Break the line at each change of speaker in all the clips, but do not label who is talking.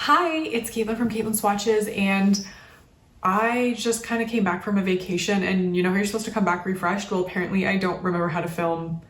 Hi, it's Caitlin from Caitlin Swatches, and I just kind of came back from a vacation, and you know how you're supposed to come back refreshed? Well, apparently I don't remember how to film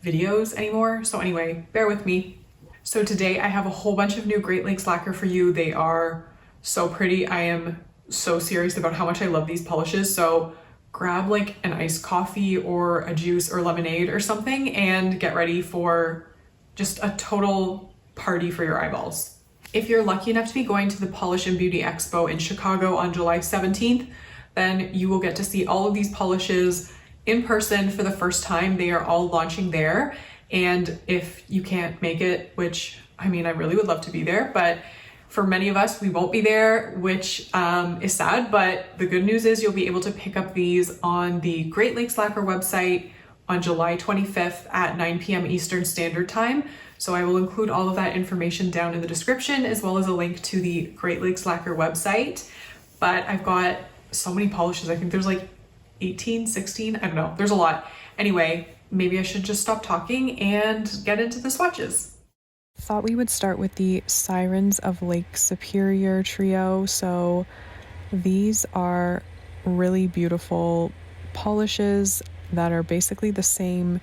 videos anymore. So anyway, bear with me. So today I have a whole bunch of new Great Lakes Lacquer for you. They are so pretty. I am so serious about how much I love these polishes. So grab like an iced coffee or a juice or lemonade or something and get ready for just a total party for your eyeballs. If you're lucky enough to be going to the Polish Beauty Expo in Chicago on July 17th, then you will get to see all of these polishes in person for the first time. They are all launching there. And if you can't make it, which I mean, I really would love to be there, but for many of us, we won't be there, which is sad. But the good news is you'll be able to pick up these on the Great Lakes Lacquer website on July 25th at 9 p.m. Eastern Standard Time. So I will include all of that information down in the description, as well as a link to the Great Lakes Lacquer website. But I've got so many polishes. I think there's like 18, 16, I don't know. There's a lot. Anyway, maybe I should just stop talking and get into the swatches.
Thought we would start with the Sirens of Lake Superior trio. So these are really beautiful polishes that are basically the same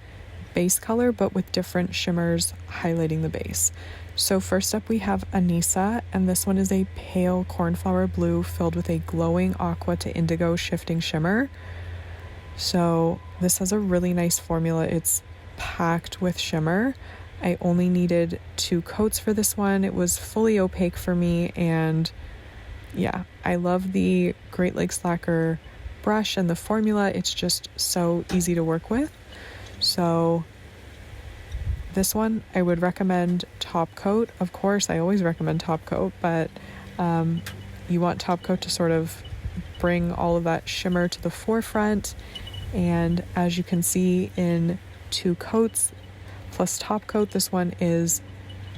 base color but with different shimmers highlighting the base. So first up we have Aneesa, and this one is a pale cornflower blue filled with a glowing aqua to indigo shifting shimmer. So this has a really nice formula. It's packed with shimmer. I only needed 2 coats for this one. It was fully opaque for me, and yeah, I love the Great Lakes Lacquer brush and the formula. It's just so easy to work with. So this one I would recommend top coat. Of course, I always recommend top coat, but you want top coat to sort of bring all of that shimmer to the forefront. And as you can see, in 2 coats plus top coat, this one is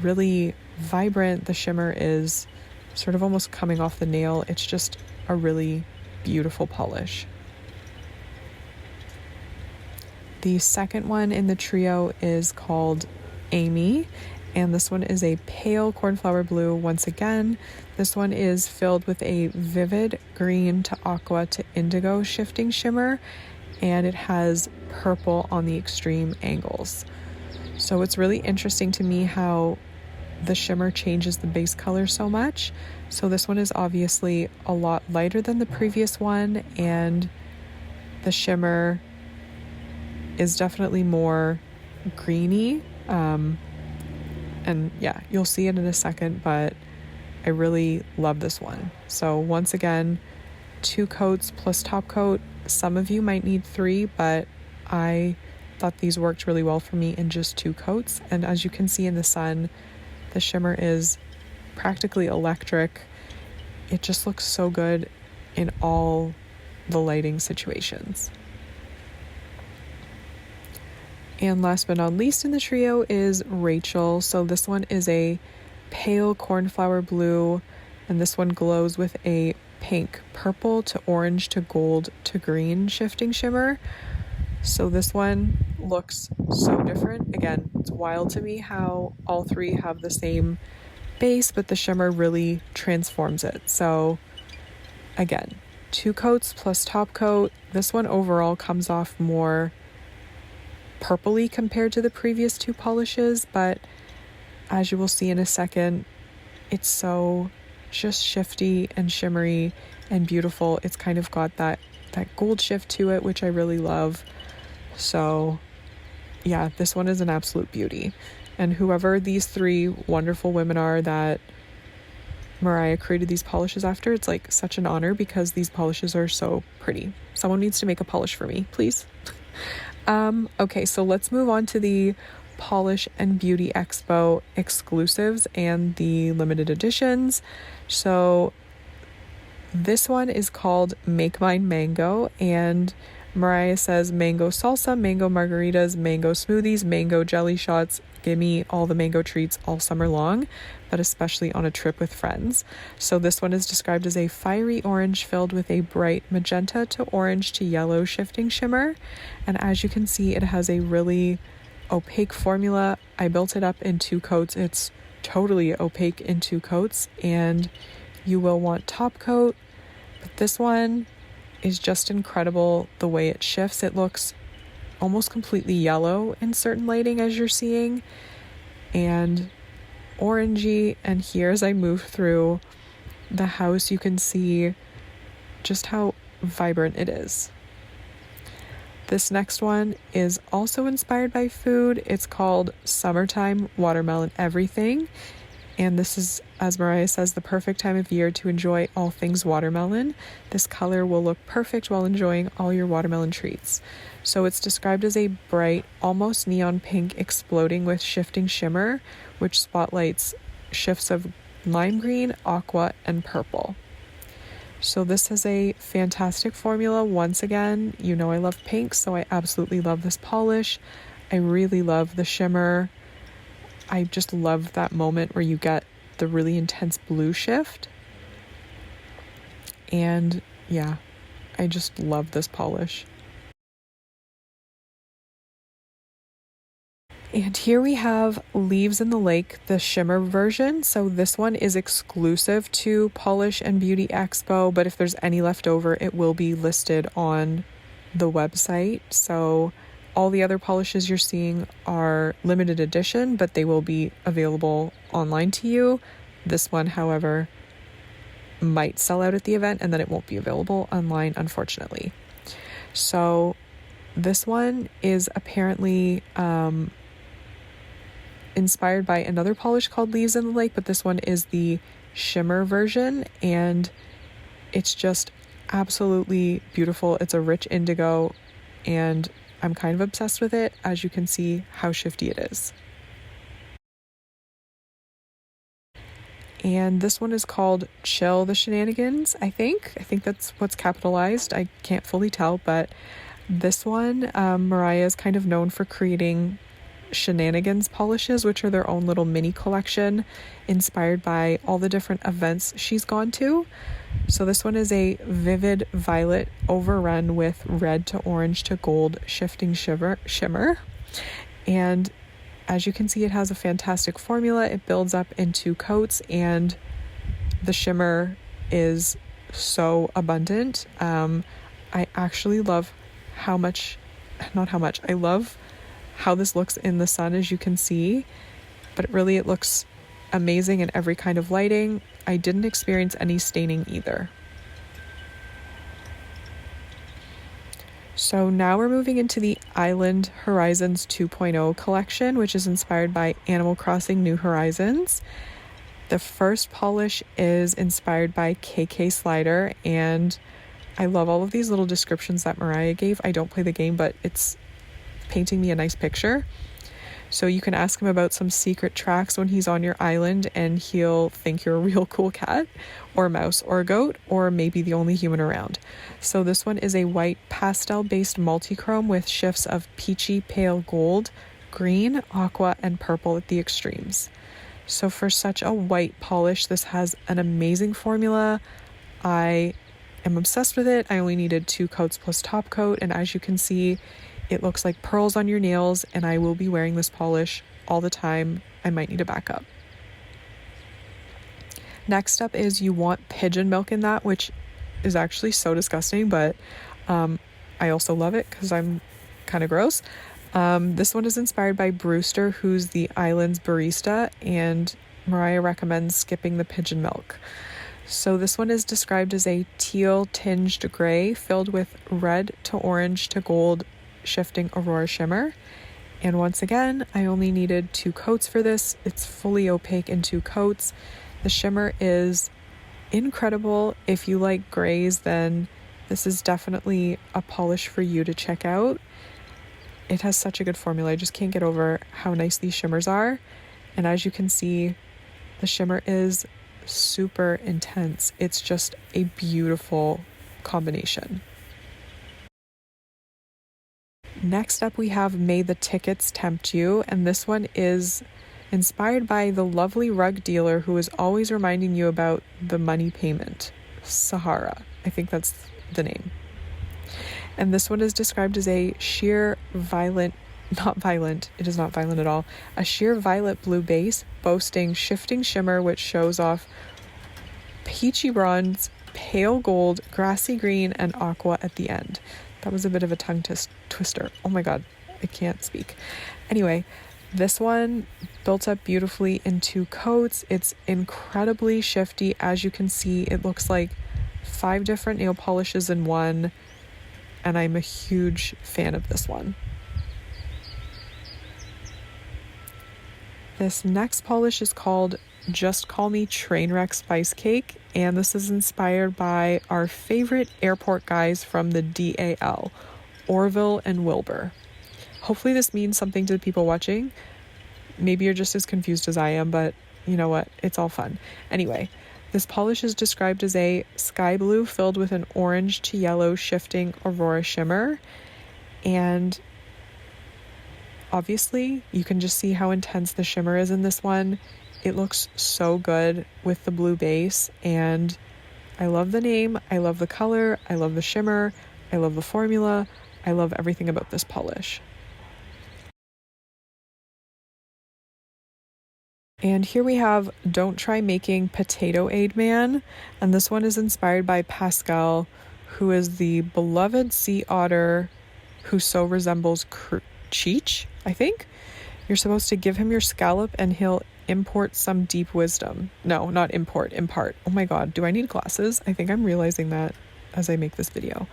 really vibrant. The shimmer is sort of almost coming off the nail. It's just a really beautiful polish. The second one in the trio is called Amy, and this one is a pale cornflower blue. Once again, this one is filled with a vivid green to aqua to indigo shifting shimmer, and it has purple on the extreme angles. So it's really interesting to me how the shimmer changes the base color so much. So this one is obviously a lot lighter than the previous one, and the shimmer is definitely more greeny. And yeah, you'll see it in a second, but I really love this one. So once again, 2 coats plus top coat. Some of you might need 3, but I thought these worked really well for me in just 2 coats. And as you can see in the sun, the shimmer is practically electric. It just looks so good in all the lighting situations. And last but not least in the trio is Rachel. So this one is a pale cornflower blue, and this one glows with a pink, purple to orange to gold to green shifting shimmer. So this one looks so different. Again, it's wild to me how all 3 have the same base, but the shimmer really transforms it. So again, 2 coats plus top coat. This one overall comes off more purpley compared to the previous 2 polishes, but as you will see in a second, it's so just shifty and shimmery and beautiful. It's kind of got that gold shift to it, which I really love. So yeah, this one is an absolute beauty. And whoever these 3 wonderful women are that Mariah created these polishes after, it's like such an honor because these polishes are so pretty. Someone needs to make a polish for me, please. Okay, so let's move on to the Polish and Beauty Expo exclusives and the limited editions. So this one is called Make Mine Mango, and Mariah says mango salsa, mango margaritas, mango smoothies, mango jelly shots. Give me all the mango treats all summer long, but especially on a trip with friends. So this one is described as a fiery orange filled with a bright magenta to orange to yellow shifting shimmer. And as you can see, it has a really opaque formula. I built it up in 2 coats. It's totally opaque in 2 coats, and you will want top coat. But this one is just incredible the way it shifts. It looks almost completely yellow in certain lighting, as you're seeing, and orangey. And here, as I move through the house, you can see just how vibrant it is. This next one is also inspired by food. It's called Summertime Watermelon Everything. And this is, as Mariah says, the perfect time of year to enjoy all things watermelon. This color will look perfect while enjoying all your watermelon treats. So it's described as a bright, almost neon pink exploding with shifting shimmer, which spotlights shifts of lime green, aqua, and purple. So this is a fantastic formula. Once again, you know I love pink, so I absolutely love this polish. I really love the shimmer. I just love that moment where you get the really intense blue shift. And yeah, I just love this polish. And here we have Leaves in the Lake, the shimmer version. So this one is exclusive to Polish and Beauty Expo, but if there's any left over, it will be listed on the website. So all the other polishes you're seeing are limited edition, but they will be available online to you. This one, however, might sell out at the event, and then it won't be available online, unfortunately. So this one is apparently inspired by another polish called Leaves in the Lake, but this one is the shimmer version, and it's just absolutely beautiful. It's a rich indigo, and I'm kind of obsessed with it, as you can see how shifty it is. And this one is called Chill the Shenanigans, I think that's what's capitalized. I can't fully tell, but this one, Mariah is kind of known for creating Shenanigans polishes, which are their own little mini collection inspired by all the different events she's gone to. So this one is a vivid violet overrun with red to orange to gold shifting shimmer. And as you can see, it has a fantastic formula. It builds up in 2 coats, and the shimmer is so abundant. I actually love I love how this looks in the sun, as you can see, but really it looks amazing in every kind of lighting. I didn't experience any staining either. So now we're moving into the Island Horizons 2.0 collection, which is inspired by Animal Crossing New Horizons. The first polish is inspired by KK Slider, and I love all of these little descriptions that Mariah gave. I don't play the game, but it's painting me a nice picture. So you can ask him about some secret tracks when he's on your island, and he'll think you're a real cool cat or mouse or goat, or maybe the only human around. So this one is a white pastel based multi-chrome with shifts of peachy pale gold, green, aqua, and purple at the extremes. So for such a white polish, this has an amazing formula. I am obsessed with it. I only needed 2 coats plus top coat, and as you can see, it looks like pearls on your nails, and I will be wearing this polish all the time. I might need a backup. Next up is you want pigeon milk in that, which is actually so disgusting, but I also love it because I'm kind of gross. This one is inspired by Brewster, who's the island's barista, and Mariah recommends skipping the pigeon milk. So this one is described as a teal tinged gray filled with red to orange to gold shifting aurora shimmer. And once again, I only needed 2 coats for this. It's fully opaque in 2 coats. The shimmer is incredible. If you like grays, then this is definitely a polish for you to check out. It has such a good formula. I just can't get over how nice these shimmers are. And as you can see, the shimmer is super intense. It's just a beautiful combination. Next up, we have May the Tickets Tempt You, and this one is inspired by the lovely rug dealer who is always reminding you about the money payment, Sahara. I think that's the name. And this one is described as a sheer violet not violent. It is not violent at all. A sheer violet blue base boasting shifting shimmer, which shows off peachy bronze, pale gold, grassy green, and aqua at the end. That was a bit of a tongue twister. Oh my god, I can't speak. Anyway, this one built up beautifully in 2 coats. It's incredibly shifty. As you can see, it looks like 5 different nail polishes in one, and I'm a huge fan of this one. This next polish is called Just Call Me Trainwreck Spice Cake, and this is inspired by our favorite airport guys from the DAL, Orville and Wilbur. Hopefully this means something to the people watching. Maybe you're just as confused as I am, but you know what? It's all fun. Anyway, this polish is described as a sky blue filled with an orange to yellow shifting aurora shimmer, and obviously, you can just see how intense the shimmer is in this one. It looks so good with the blue base, and I love the name, I love the color, I love the shimmer, I love the formula, I love everything about this polish. And here we have Don't Try Making Potatoade Man, and this one is inspired by Pascal, who is the beloved sea otter who so resembles Cheech, I think. You're supposed to give him your scallop and he'll import some deep wisdom. No, not import, impart. Oh my god, do I need glasses? I think I'm realizing that as I make this video.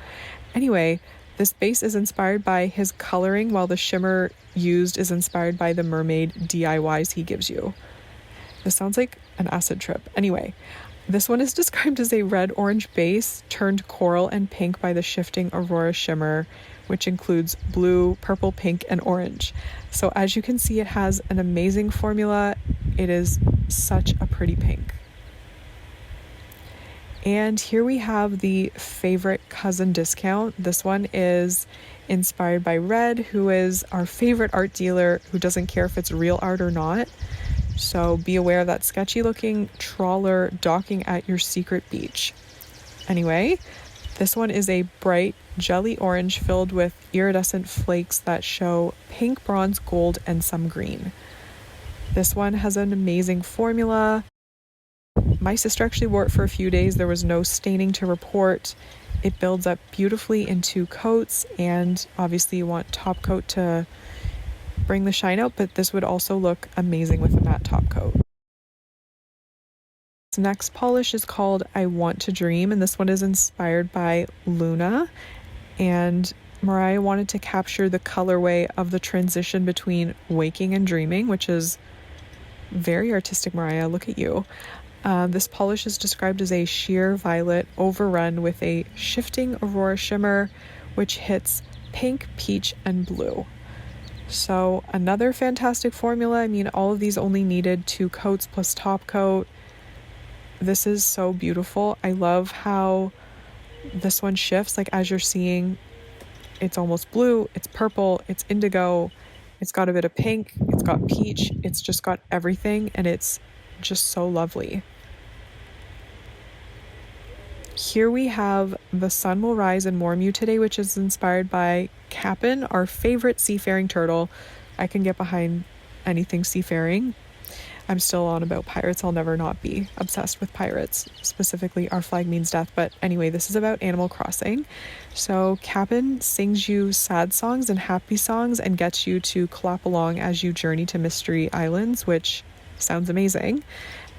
Anyway, this base is inspired by his coloring, while the shimmer used is inspired by the mermaid DIYs he gives you. This sounds like an acid trip. Anyway, this one is described as a red-orange base turned coral and pink by the shifting aurora shimmer, which includes blue, purple, pink, and orange. So as you can see, it has an amazing formula. It is such a pretty pink. And here we have the favorite cousin discount. This one is inspired by Red, who is our favorite art dealer who doesn't care if it's real art or not. So be aware of that sketchy looking trawler docking at your secret beach. Anyway, this one is a bright jelly orange filled with iridescent flakes that show pink, bronze, gold, and some green. This one has an amazing formula. My sister actually wore it for a few days. There was no staining to report. It builds up beautifully in 2 coats, and obviously you want top coat to bring the shine out, but this would also look amazing with a matte top coat. This next polish is called I Want to Dream, and this one is inspired by Luna, and Mariah wanted to capture the colorway of the transition between waking and dreaming, which is very artistic. Mariah, look at you. This polish is described as a sheer violet overrun with a shifting aurora shimmer, which hits pink, peach, and blue. So another fantastic formula. I mean, all of these only needed 2 coats plus top coat. This is so beautiful. I love how this one shifts. Like, as you're seeing, it's almost blue, it's purple, it's indigo, it's got a bit of pink, it's got peach, it's just got everything, and it's just so lovely. Here we have The Sun Will Rise and Warm You Today, which is inspired by Cap'n, our favorite seafaring turtle. I can get behind anything seafaring. I'm still on about pirates. I'll never not be obsessed with pirates. Specifically, Our Flag Means Death. But anyway, this is about Animal Crossing. So Cap'n sings you sad songs and happy songs and gets you to clap along as you journey to Mystery Islands, which sounds amazing.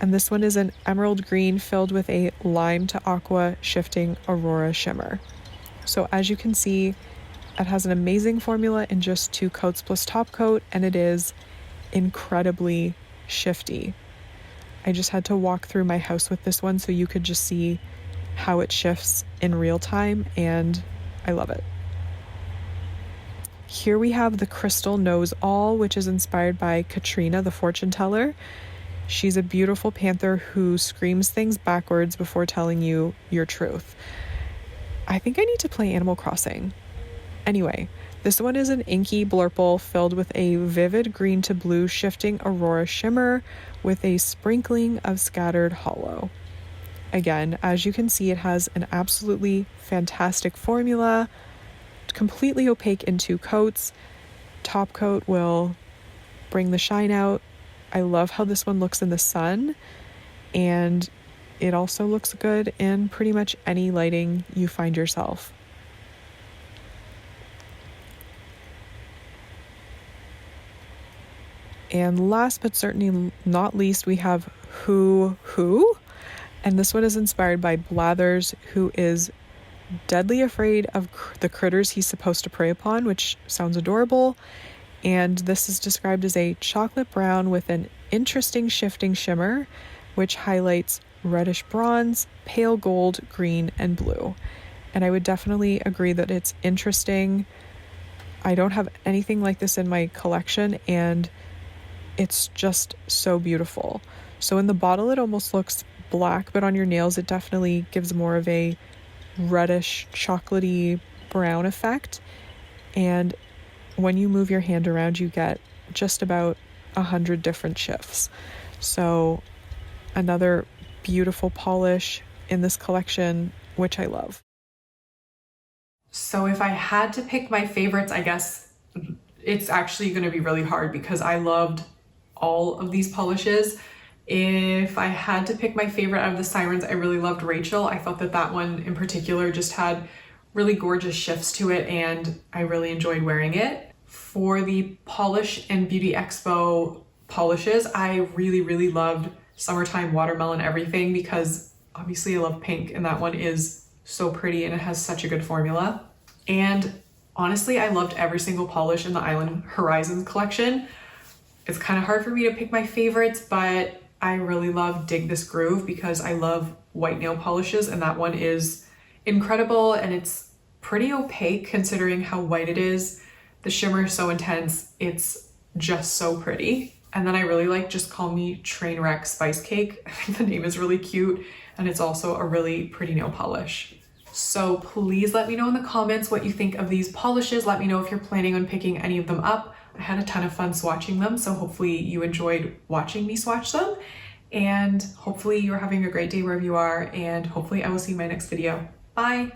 And this one is an emerald green filled with a lime to aqua shifting aurora shimmer. So as you can see, it has an amazing formula in just 2 coats plus top coat, and it is incredibly shifty. I just had to walk through my house with this one so you could just see how it shifts in real time, and I love it. Here we have the Crystal Knows All, which is inspired by Katrina, the fortune teller. She's a beautiful panther who screams things backwards before telling you your truth. I think I need to play Animal Crossing. Anyway, this one is an inky blurple filled with a vivid green to blue shifting aurora shimmer with a sprinkling of scattered hollow. Again, as you can see, it has an absolutely fantastic formula, completely opaque in 2 coats. top coat will bring the shine out. I love how this one looks in the sun, and it also looks good in pretty much any lighting you find yourself. And last but certainly not least, we have Who, and this one is inspired by Blathers, who is deadly afraid of the critters he's supposed to prey upon, which sounds adorable. And this is described as a chocolate brown with an interesting shifting shimmer, which highlights reddish bronze, pale gold, green, and blue. And I would definitely agree that it's interesting. I don't have anything like this in my collection, and it's just so beautiful. So in the bottle it almost looks black, but on your nails it definitely gives more of a reddish chocolatey brown effect. And when you move your hand around, you get just about 100 different shifts. So another beautiful polish in this collection, which I love.
So if I had to pick my favorites, I guess it's actually going to be really hard because I loved all of these polishes. If I had to pick my favorite out of the Sirens, I really loved Rachel. I thought that that one in particular just had really gorgeous shifts to it, and I really enjoyed wearing it. For the Polish and Beauty Expo polishes, I really loved Summertime Watermelon Everything because obviously I love pink, and that one is so pretty and it has such a good formula. And honestly, I loved every single polish in the Island Horizons collection. It's kind of hard for me to pick my favorites, but I really love Dig This Groove because I love white nail polishes, and that one is incredible and it's pretty opaque considering how white it is. The shimmer is so intense, it's just so pretty. And then I really like Just Call Me Trainwreck Spice Cake. I think the name is really cute, and it's also a really pretty nail polish. So please let me know in the comments what you think of these polishes. Let me know if you're planning on picking any of them up. I had a ton of fun swatching them, so hopefully you enjoyed watching me swatch them, and hopefully you're having a great day wherever you are, and hopefully I will see you in my next video. Bye!